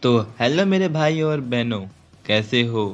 तो हेलो मेरे भाई और बहनों, कैसे हो?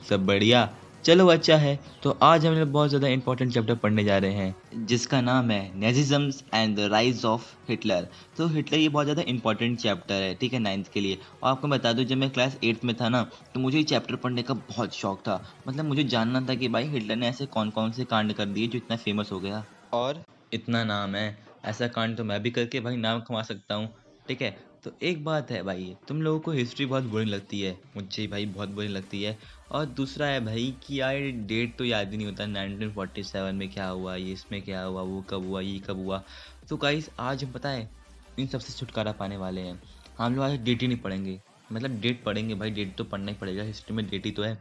सब बढ़िया? चलो अच्छा है। तो आज हम लोग बहुत ज़्यादा इंपॉर्टेंट चैप्टर पढ़ने जा रहे हैं जिसका नाम है Nazism and the rise of Hitler. तो हिटलर ये बहुत ज़्यादा इंपॉर्टेंट चैप्टर है, ठीक है, 9th के लिए। और आपको बता दूं, जब मैं क्लास 8th में था ना, तो मुझे ये चैप्टर पढ़ने का बहुत शौक था। मतलब मुझे जानना था कि भाई हिटलर ने ऐसे कौन कौन से कांड कर दिए जो इतना फेमस हो गया और इतना नाम है। ऐसा कांड तो मैं भी करके भाई नाम कमा सकता हूँ, ठीक है। तो एक बात है भाई, तुम लोगों को हिस्ट्री बहुत बोरिंग लगती है, मुझे भाई बहुत बोरिंग लगती है। और दूसरा है भाई कि यार डेट तो याद ही नहीं होता, 1947 में क्या हुआ, ये इसमें क्या हुआ, वो कब हुआ, ये कब हुआ। तो गाइस आज हम पता है इन सबसे छुटकारा पाने वाले हैं। हम लोग आज डेट ही नहीं पढ़ेंगे। मतलब डेट पढ़ेंगे भाई, डेट तो पढ़ना ही पड़ेगा, हिस्ट्री में डेट ही तो है।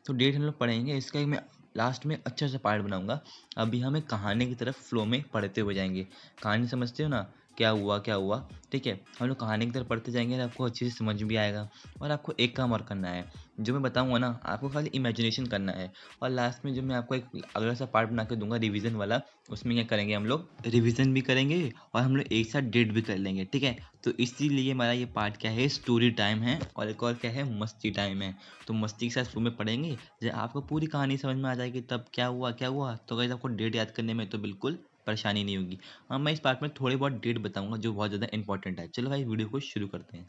तो डेट हम लोग पढ़ेंगे, इसका एक मैं लास्ट में अच्छा सा पार्ट बनाऊंगा। अभी हमें कहानी की तरफ फ्लो में पढ़ते हुए जाएंगे। कहानी समझते हो ना, क्या हुआ क्या हुआ, ठीक है। हम लोग कहानी की तरफ पढ़ते जाएंगे और आपको अच्छे से समझ भी आएगा। और आपको एक काम और करना है, जो मैं बताऊंगा ना आपको खाली इमेजिनेशन करना है। और लास्ट में जो मैं आपको एक अगला सा पार्ट बना के दूंगा रिवीजन वाला, उसमें क्या करेंगे, हम लोग रिवीजन भी करेंगे और हम लोग एक साथ डेट भी कर लेंगे, ठीक है। तो इसीलिए हमारा ये पार्ट क्या है, स्टोरी टाइम है, और एक और क्या है, मस्ती टाइम है। तो मस्ती के साथ फ्लो में पढ़ेंगे, जब आपको पूरी कहानी समझ में आ जाएगी तब क्या हुआ क्या हुआ, तो गाइस आपको डेट याद करने में तो बिल्कुल परेशानी नहीं होगी। हाँ, मैं इस पार्ट में थोड़ी बहुत डेट बताऊंगा जो बहुत ज़्यादा इंपॉर्टेंट है। चलो भाई वीडियो को शुरू करते हैं।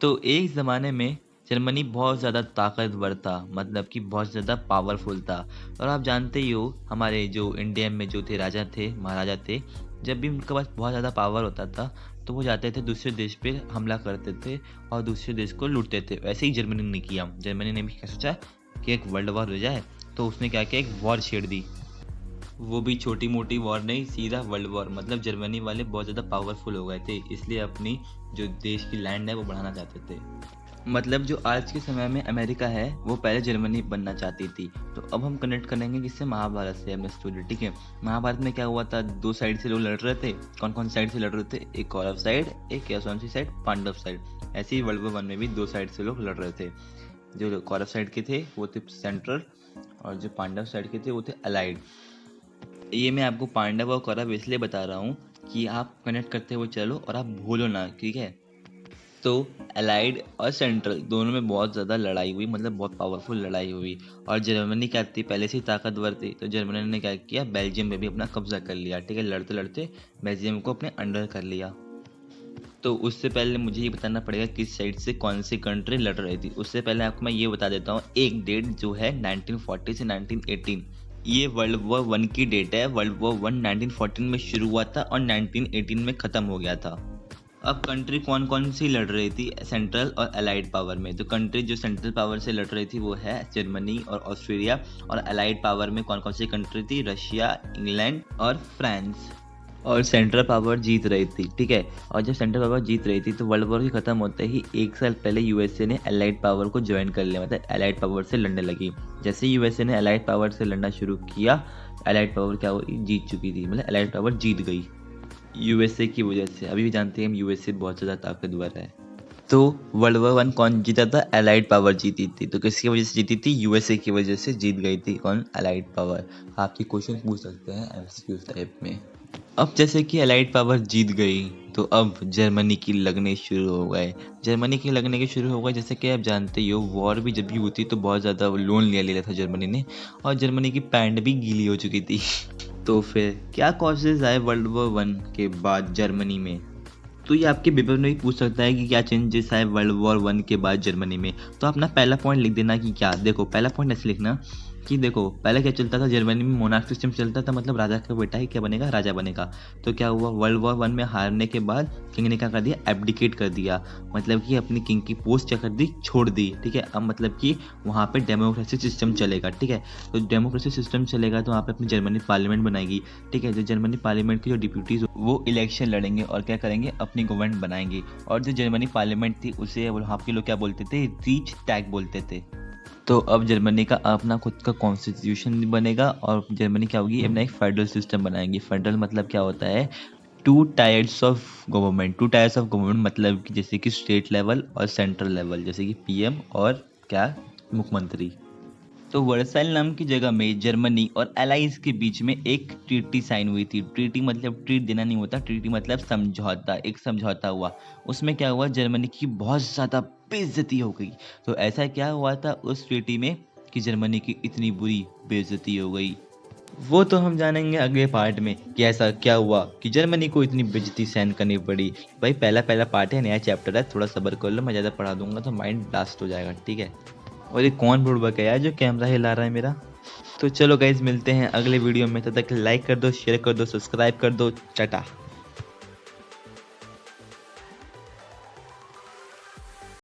तो एक ज़माने में जर्मनी बहुत ज़्यादा ताकतवर था, मतलब कि बहुत ज़्यादा पावरफुल था। और आप जानते ही हो, हमारे जो इंडिया में जो थे राजा थे, महाराजा थे, जब भी उनके पास बहुत ज़्यादा पावर होता था तो वो जाते थे दूसरे देश पे हमला करते थे और दूसरे देश को लूटते थे। वैसे ही जर्मनी ने किया। जर्मनी ने भी क्या सोचा कि एक वर्ल्ड वॉर हो जाए, तो उसने क्या किया, एक वॉर छेड़ दी। वो भी छोटी मोटी वॉर नहीं, सीधा वर्ल्ड वॉर। मतलब जर्मनी वाले बहुत ज़्यादा पावरफुल हो गए थे, इसलिए अपनी जो देश की लैंड है वो बढ़ाना चाहते थे। मतलब जो आज के समय में अमेरिका है वो पहले जर्मनी बनना चाहती थी। तो अब हम कनेक्ट करेंगे किससे, महाभारत से अपने स्टोरी, ठीक है। महाभारत में क्या हुआ था, दो साइड से लोग लड़ रहे थे। कौन कौन साइड से लड़ रहे थे, एक कौरव साइड, एक या कौन सी साइड, पांडव साइड। ऐसे ही वर्ल्ड वॉर 1 में भी दो साइड से लोग लड़ रहे थे। जो कौरव साइड के थे वो थे सेंट्रल, और जो पांडव साइड के थे वो थे अलाइड। ये मैं आपको पांडव और कौरव इसलिए बता रहा हूँ कि आप कनेक्ट करते हुए चलो और आप भूलो ना, ठीक है। तो अलाइड और सेंट्रल दोनों में बहुत ज़्यादा लड़ाई हुई, मतलब बहुत पावरफुल लड़ाई हुई। और जर्मनी क्या थी, पहले से ही ताकतवर थी, तो जर्मनी ने क्या किया, बेल्जियम में भी अपना कब्जा कर लिया, ठीक है। लड़ते लड़ते बेल्जियम को अपने अंडर कर लिया। तो उससे पहले मुझे ये बताना पड़ेगा किस साइड से कौन सी कंट्री लड़ रही थी। उससे पहले आपको मैं ये बता देता हूँ एक डेट जो है 1940 से 1918। ये वर्ल्ड वॉर 1 की डेट है। वर्ल्ड वॉर 1 1914 में शुरू हुआ था और 1918 में ख़त्म हो गया था। अब कंट्री कौन कौन सी लड़ रही थी सेंट्रल और अलाइड पावर में, तो कंट्री जो सेंट्रल पावर से लड़ रही थी वो है जर्मनी और ऑस्ट्रेलिया। और अलाइड पावर में कौन कौन सी कंट्री थी, रशिया, इंग्लैंड और फ्रांस। और सेंट्रल पावर जीत रही थी, ठीक है। और जब सेंट्रल पावर जीत रही थी तो वर्ल्ड वॉर के खत्म होते ही एक साल पहले यूएसए ने अलाइड पावर को ज्वाइन कर लिया, मतलब अलाइड पावर से लड़ने लगी। जैसे यूएसए ने अलाइड पावर से लड़ना शुरू किया, अलाइड पावर क्या हुई, जीत चुकी थी, मतलब अलाइड पावर जीत गई यूएसए की वजह से। अभी भी जानते हैं हम यूएसए बहुत ज़्यादा ताकतवर है। तो वर्ल्ड वॉर 1 कौन जीता था, अलाइड पावर जीती थी। तो किसकी वजह से जीती थी, यूएसए की वजह से जीत गई थी, कौन, अलाइड पावर। आपके क्वेश्चन पूछ सकते हैं एमसीक्यू टाइप में। अब जैसे कि अलाइड पावर जीत गई तो अब जर्मनी की लगने शुरू हो गए। जर्मनी की लगने के शुरू हो गए, जैसे कि आप जानते ही हो, वॉर भी जब भी होती तो बहुत ज़्यादा लोन ले लिया था जर्मनी ने, और जर्मनी की पैंट भी गीली हो चुकी थी। तो फिर क्या कॉजेज आए वर्ल्ड वॉर 1 के बाद जर्मनी में। तो ये आपके पेपर में भी पूछ सकता है कि क्या चेंजेस आए वर्ल्ड वॉर 1 के बाद जर्मनी में। तो अपना पहला पॉइंट लिख देना कि क्या, देखो पहला पॉइंट ऐसे लिखना कि देखो पहले क्या चलता था जर्मनी में, मोनार्क सिस्टम चलता था, मतलब राजा का बेटा ही क्या बनेगा, राजा बनेगा। तो क्या हुआ, वर्ल्ड वॉर 1 में हारने के बाद किंग ने क्या कर दिया, एब्डिकेट कर दिया, मतलब कि अपनी किंग की पोस्ट क्या कर दी, छोड़ दी, ठीक है। अब मतलब कि वहाँ पे डेमोक्रेसी सिस्टम चलेगा, ठीक है। तो डेमोक्रेसी सिस्टम चलेगा तो वहाँ पे अपनी जर्मनी पार्लियामेंट बनाएगी, ठीक है। जो जर्मनी पार्लियामेंट की जो डिप्यूटीज वो इलेक्शन लड़ेंगे और क्या करेंगे, अपनी गवर्नमेंट बनाएंगे। और जो जर्मनी पार्लियामेंट थी उसे वहाँ के लोग क्या बोलते थे, रीच टैग बोलते थे। तो अब जर्मनी का अपना खुद का कॉन्स्टिट्यूशन बनेगा और जर्मनी क्या होगी, अपना एक फेडरल सिस्टम बनाएंगी। फेडरल मतलब क्या होता है, two tiers of government. Two tiers of government मतलब कि जैसे कि स्टेट लेवल और सेंट्रल लेवल, जैसे कि पीएम और क्या, मुख्यमंत्री। तो वर्साइल नाम की जगह में जर्मनी और एलाइज के बीच में एक ट्रीटी साइन हुई थी। ट्रीटी मतलब ट्रीट देना नहीं होता, ट्रीटी मतलब समझौता, एक समझौता हुआ। उसमें क्या हुआ, जर्मनी की बहुत ज़्यादा बेइज्जती हो गई। तो ऐसा क्या हुआ था उस ट्रीटी में कि जर्मनी की इतनी बुरी बेइज्जती हो गई। वो तो हम जानेंगे अगले पार्ट में कि ऐसा क्या हुआ कि जर्मनी को इतनी बेइज्जती सहन करनी पड़ी। भाई पहला पहला पार्ट है, नया चैप्टर है, थोड़ा सब्र कर लो, मैं ज़्यादा पढ़ा दूंगा तो माइंड ब्लास्ट हो जाएगा, ठीक है। और ये कौन बुड़बक है यार जो कैमरा हिला रहा है मेरा। तो चलो गाइज मिलते हैं अगले वीडियो में, तब तक लाइक कर दो, शेयर कर दो, सब्सक्राइब कर दो, टाटा।